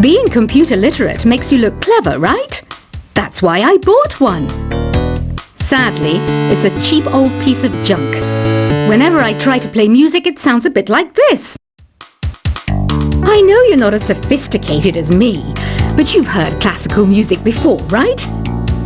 Being computer literate makes you look clever, right? That's why I bought one. Sadly, it's a cheap old piece of junk. Whenever I try to play music, it sounds a bit like this. I know you're not as sophisticated as me, but you've heard classical music before, right?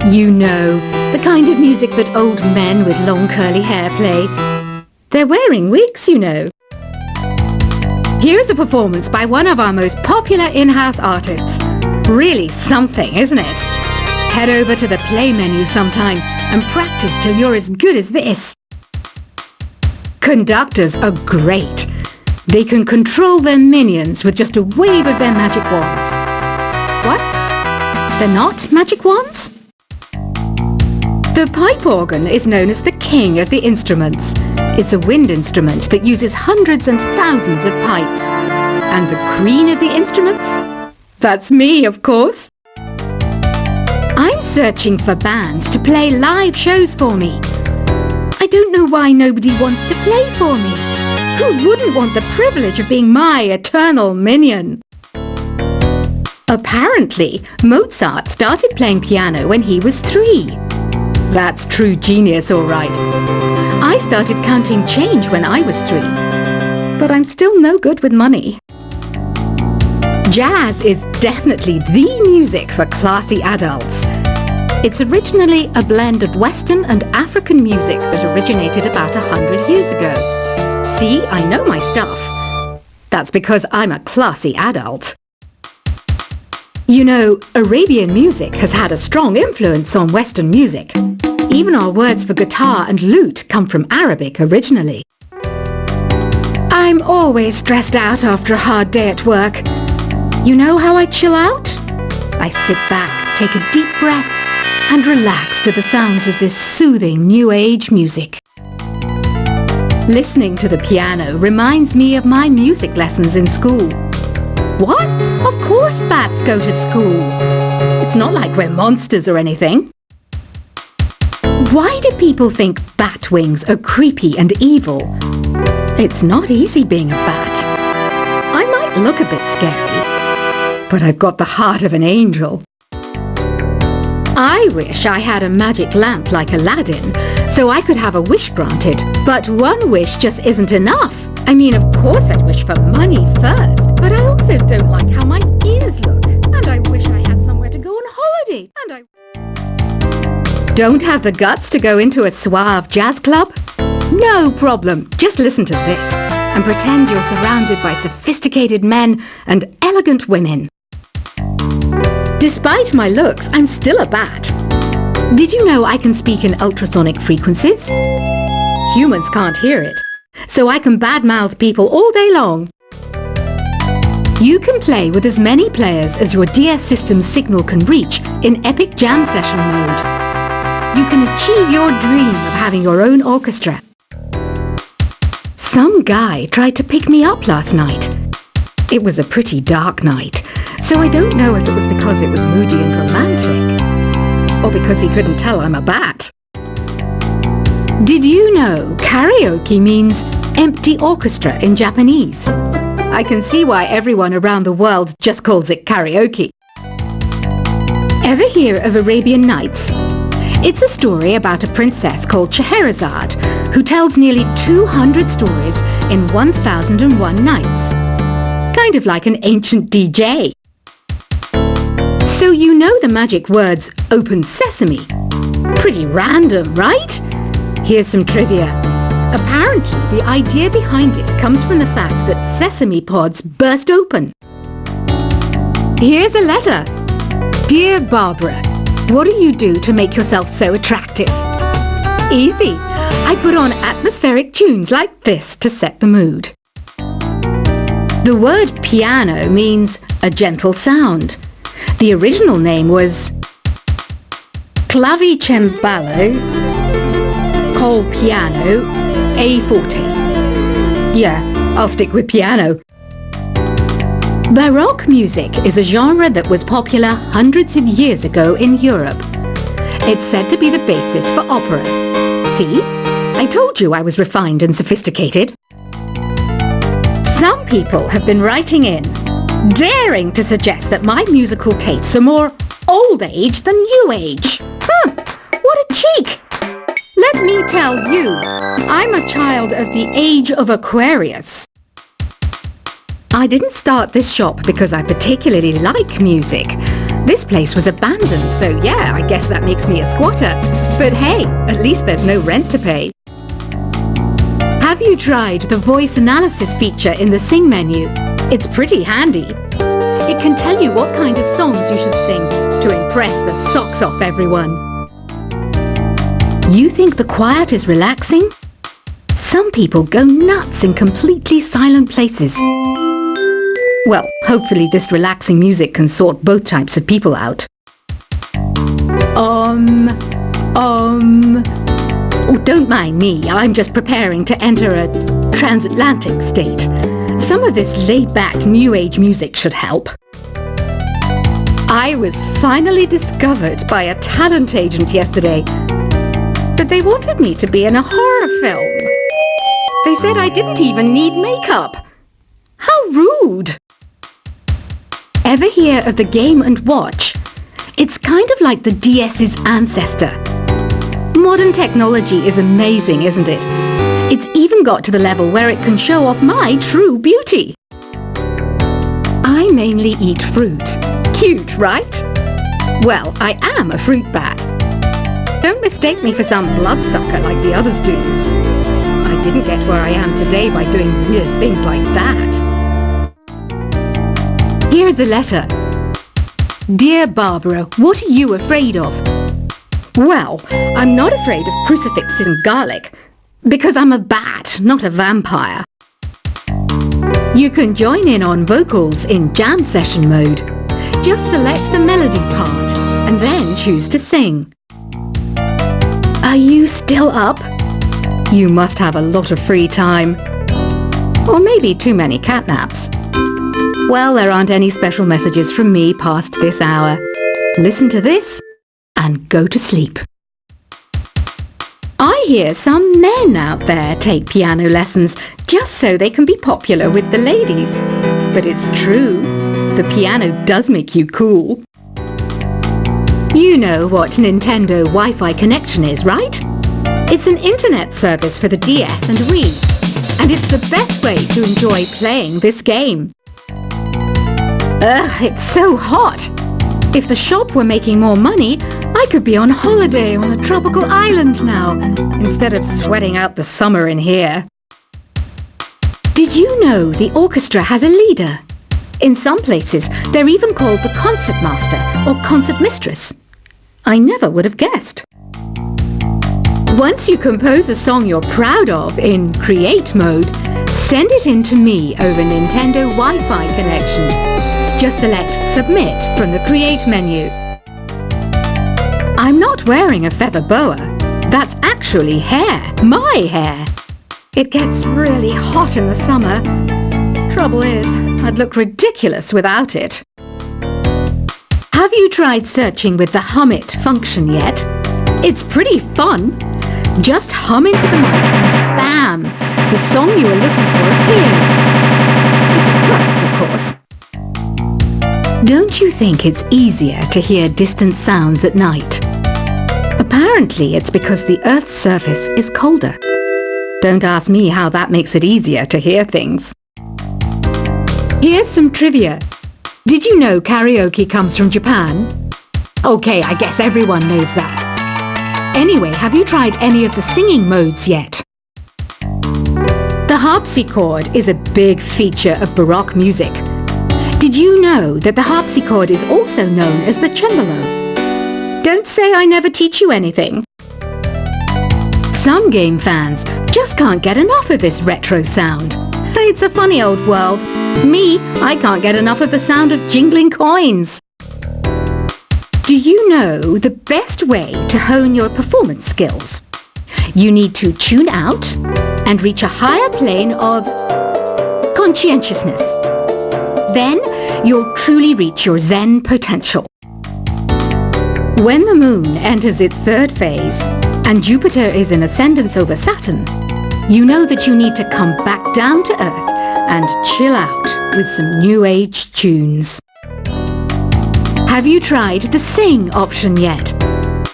You know, the kind of music that old men with long curly hair play. They're wearing wigs, you know. Here's a performance by one of our most popular in-house artists. Really something, isn't it? Head over to the play menu sometime and practice till you're as good as this. Conductors are great. They can control their minions with just a wave of their magic wands. What? They're not magic wands? The pipe organ is known as the king of the instruments. It's a wind instrument that uses hundreds and thousands of pipes. And the queen of the instruments? That's me, of course. I'm searching for bands to play live shows for me. I don't know why nobody wants to play for me. Who wouldn't want the privilege of being my eternal minion? Apparently, Mozart started playing piano when he was 3. That's true genius, all right. I started counting change when I was 3. But I'm still no good with money. Jazz is definitely the music for classy adults. It's originally a blend of Western and African music that originated about 100 years ago. See, I know my stuff. That's because I'm a classy adult. You know, Arabian music has had a strong influence on Western music. Even our words for guitar and lute come from Arabic originally. I'm always stressed out after a hard day at work. You know how I chill out? I sit back, take a deep breath, and relax to the sounds of this soothing New Age music. Listening to the piano reminds me of my music lessons in school. What? Of course bats go to school. It's not like we're monsters or anything. Why do people think bat wings are creepy and evil? It's not easy being a bat. I might look a bit scary, but I've got the heart of an angel. I wish I had a magic lamp like Aladdin, so I could have a wish granted. But one wish just isn't enough. I mean, of course I'd wish for money first, but I also don't like how my ears look. And I wish I had somewhere to go on holiday. And I don't have the guts to go into a suave jazz club? No problem. Just listen to this and pretend you're surrounded by sophisticated men and elegant women. Despite my looks, I'm still a bat. Did you know I can speak in ultrasonic frequencies? Humans can't hear it, so I can badmouth people all day long. You can play with as many players as your DS system's signal can reach in epic jam session mode. You can achieve your dream of having your own orchestra. Some guy tried to pick me up last night. It was a pretty dark night, so I don't know if it was because it was moody and romantic, or because he couldn't tell I'm a bat. Did you know karaoke means empty orchestra in Japanese? I can see why everyone around the world just calls it karaoke. Ever hear of Arabian Nights? It's a story about a princess called Scheherazade who tells nearly 200 stories in 1001 nights. Kind of like an ancient DJ. So you know the magic words "open sesame"? Pretty random, right? Here's some trivia. Apparently, the idea behind it comes from the fact that sesame pods burst open. Here's a letter. Dear Barbara, what do you do to make yourself so attractive? Easy. I put on atmospheric tunes like this to set the mood. The word piano means a gentle sound. The original name was clavicembalo col piano a forte. Yeah, I'll stick with piano. Baroque music is a genre that was popular hundreds of years ago in Europe. It's said to be the basis for opera. See? I told you I was refined and sophisticated. Some people have been writing in. daring to suggest that my musical tastes are more old age than new age. What a cheek! Let me tell you, I'm a child of the age of Aquarius. I didn't start this shop because I particularly like music. This place was abandoned, so yeah, I guess that makes me a squatter. But hey, at least there's no rent to pay. Have you tried the voice analysis feature in the Sing menu? It's pretty handy. It can tell you what kind of songs you should sing to impress the socks off everyone. You think the quiet is relaxing? Some people go nuts in completely silent places. Well, hopefully this relaxing music can sort both types of people out. Oh, don't mind me, I'm just preparing to enter a transatlantic state. Some of this laid-back New Age music should help. I was finally discovered by a talent agent yesterday, but they wanted me to be in a horror film. They said I didn't even need makeup. How rude! Ever hear of the Game & Watch? It's kind of like the DS's ancestor. Modern technology is amazing, isn't it? It's even got to the level where it can show off my true beauty. I mainly eat fruit. Cute, right? Well, I am a fruit bat. Don't mistake me for some bloodsucker like the others do. I didn't get where I am today by doing weird things like that. Here's a letter. Dear Barbara, what are you afraid of? Well, I'm not afraid of crucifixes and garlic, because I'm a bat, not a vampire. You can join in on vocals in jam session mode. Just select the melody part and then choose to sing. Are you still up? You must have a lot of free time. Or maybe too many catnaps. Well, there aren't any special messages from me past this hour. Listen to this and go to sleep. I hear some men out there take piano lessons just so they can be popular with the ladies. But it's true, the piano does make you cool. You know what Nintendo Wi-Fi connection is, right? It's an internet service for the DS and Wii, and it's the best way to enjoy playing this game. Ugh, it's so hot! If the shop were making more money, I could be on holiday on a tropical island now, instead of sweating out the summer in here. Did you know the orchestra has a leader? In some places, they're even called the concert master or concert mistress. I never would have guessed. Once you compose a song you're proud of in Create mode, send it in to me over Nintendo Wi-Fi connection. Just select Submit from the Create menu. I'm not wearing a feather boa. That's actually hair, my hair. It gets really hot in the summer. Trouble is, I'd look ridiculous without it. Have you tried searching with the Hum It function yet? It's pretty fun. Just hum into the mic and bam! The song you were looking for appears. If it works, of course. Don't you think it's easier to hear distant sounds at night? Apparently it's because the Earth's surface is colder. Don't ask me how that makes it easier to hear things. Here's some trivia. Did you know karaoke comes from Japan? Okay, I guess everyone knows that. Anyway, have you tried any of the singing modes yet? The harpsichord is a big feature of Baroque music. Did you know that the harpsichord is also known as the cembalo? Don't say I never teach you anything. Some game fans just can't get enough of this retro sound. It's a funny old world. Me, I can't get enough of the sound of jingling coins. Do you know the best way to hone your performance skills? You need to tune out and reach a higher plane of conscientiousness. Then you'll truly reach your Zen potential. When the moon enters its third phase and Jupiter is in ascendance over Saturn, you know that you need to come back down to Earth and chill out. with some new age tunes. Have you tried the sing option yet?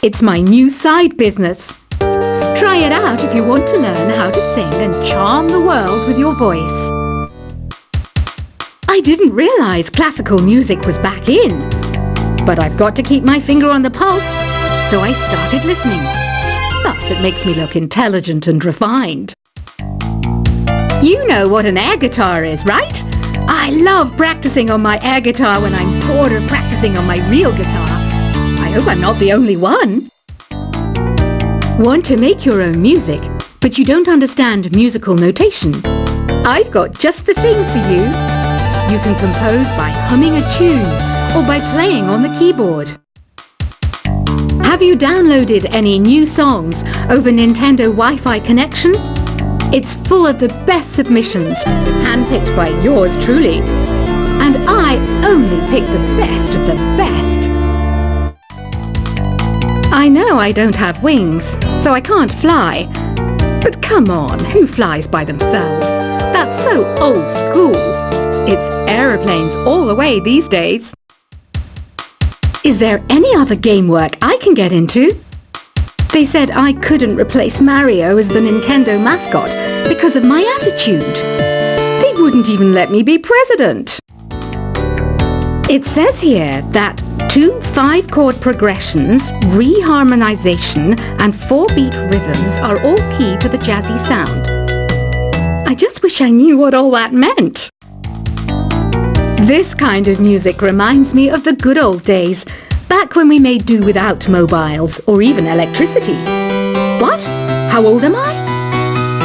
It's my new side business. Try it out if you want to learn how to sing and charm the world with your voice. I didn't realize classical music was back in, but I've got to keep my finger on the pulse, so I started listening. Thus, it makes me look intelligent and refined. You know what an air guitar is, right? I love practicing on my air guitar when I'm bored of practicing on my real guitar. I hope I'm not the only one. Want to make your own music, but you don't understand musical notation? I've got just the thing for you. You can compose by humming a tune or by playing on the keyboard. Have you downloaded any new songs over Nintendo Wi-Fi connection? It's full of the best submissions, handpicked by yours truly. And I only pick the best of the best. I know I don't have wings, so I can't fly. But come on, who flies by themselves? That's so old school. It's aeroplanes all the way these days. Is there any other game work I can get into? They said I couldn't replace Mario as the Nintendo mascot because of my attitude. They wouldn't even let me be president. It says here that 2 5-chord progressions, reharmonization, and 4-beat rhythms are all key to the jazzy sound. I just wish I knew what all that meant. This kind of music reminds me of the good old days, back when we made do without mobiles or even electricity. What? How old am I?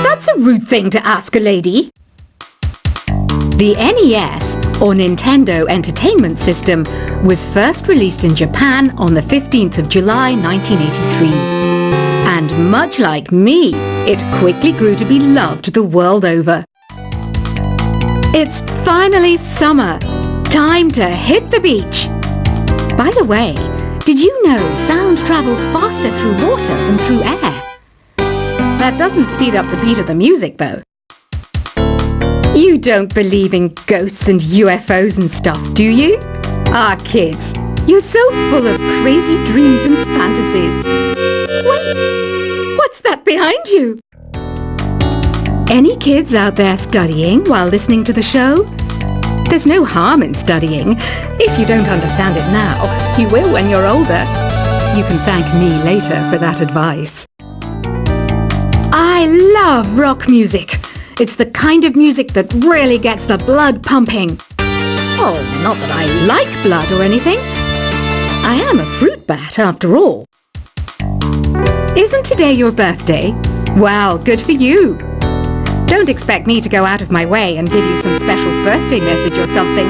That's a rude thing to ask a lady. The NES, or Nintendo Entertainment System, was first released in Japan on the 15th of July 1983. And much like me, it quickly grew to be loved the world over. It's finally summer. Time to hit the beach. By the way, did you know sound travels faster through water than through air? That doesn't speed up the beat of the music, though. You don't believe in ghosts and UFOs and stuff, do you? Ah, kids, you're so full of crazy dreams and fantasies. Wait, what's that behind you? Any kids out there studying while listening to the show? There's no harm in studying. If you don't understand it now, you will when you're older. You can thank me later for that advice. I love rock music. It's the kind of music that really gets the blood pumping. Oh, not that I like blood or anything. I am a fruit bat after all. Isn't today your birthday? Well, good for you. Don't expect me to go out of my way and give you some special birthday message or something,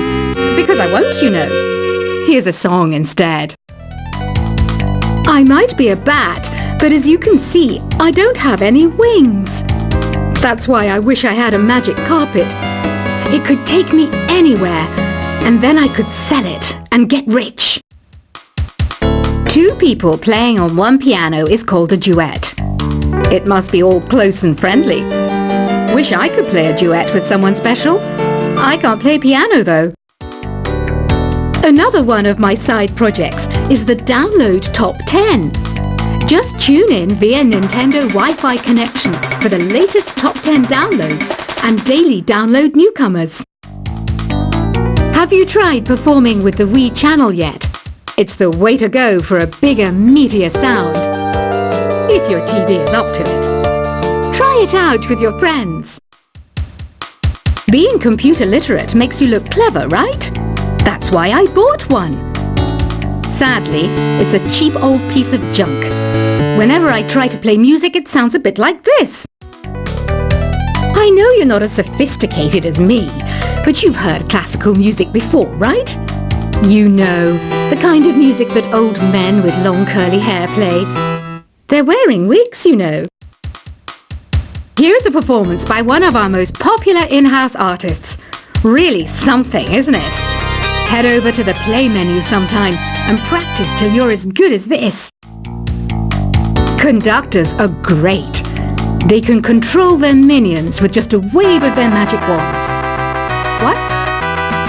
because I won't, you know. Here's a song instead. I might be a bat, but as you can see, I don't have any wings. That's why I wish I had a magic carpet. It could take me anywhere, and then I could sell it and get rich. 2 people playing on one piano is called a duet. It must be all close and friendly. Wish I could play a duet with someone special. I can't play piano though. Another one of my side projects is the Download Top 10. Just tune in via Nintendo Wi-Fi connection for the latest top 10 downloads and daily download newcomers. Have you tried performing with the Wii channel yet? It's the way to go for a bigger, meatier sound. If your TV is up to it. Try it out with your friends. Being computer literate makes you look clever, right? That's why I bought one. Sadly, it's a cheap old piece of junk. Whenever I try to play music, it sounds a bit like this. I know you're not as sophisticated as me, but you've heard classical music before, right? You know, the kind of music that old men with long curly hair play. They're wearing wigs, you know. Here's a performance by one of our most popular in-house artists. Really something, isn't it? Head over to the play menu sometime and practice till you're as good as this. Conductors are great. They can control their minions with just a wave of their magic wands. What?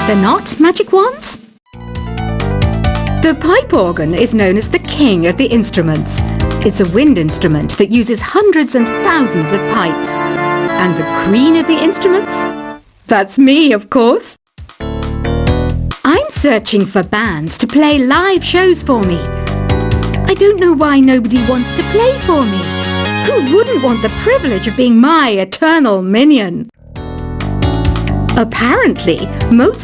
They're not magic wands? The pipe organ is known as the king of the instruments. It's a wind instrument that uses hundreds and thousands of pipes. And the queen of the instruments? That's me, of course. I'm searching for bands to play live shows for me. I don't know why nobody wants to play for me. Who wouldn't want the privilege of being my eternal minion? Apparently, Mozart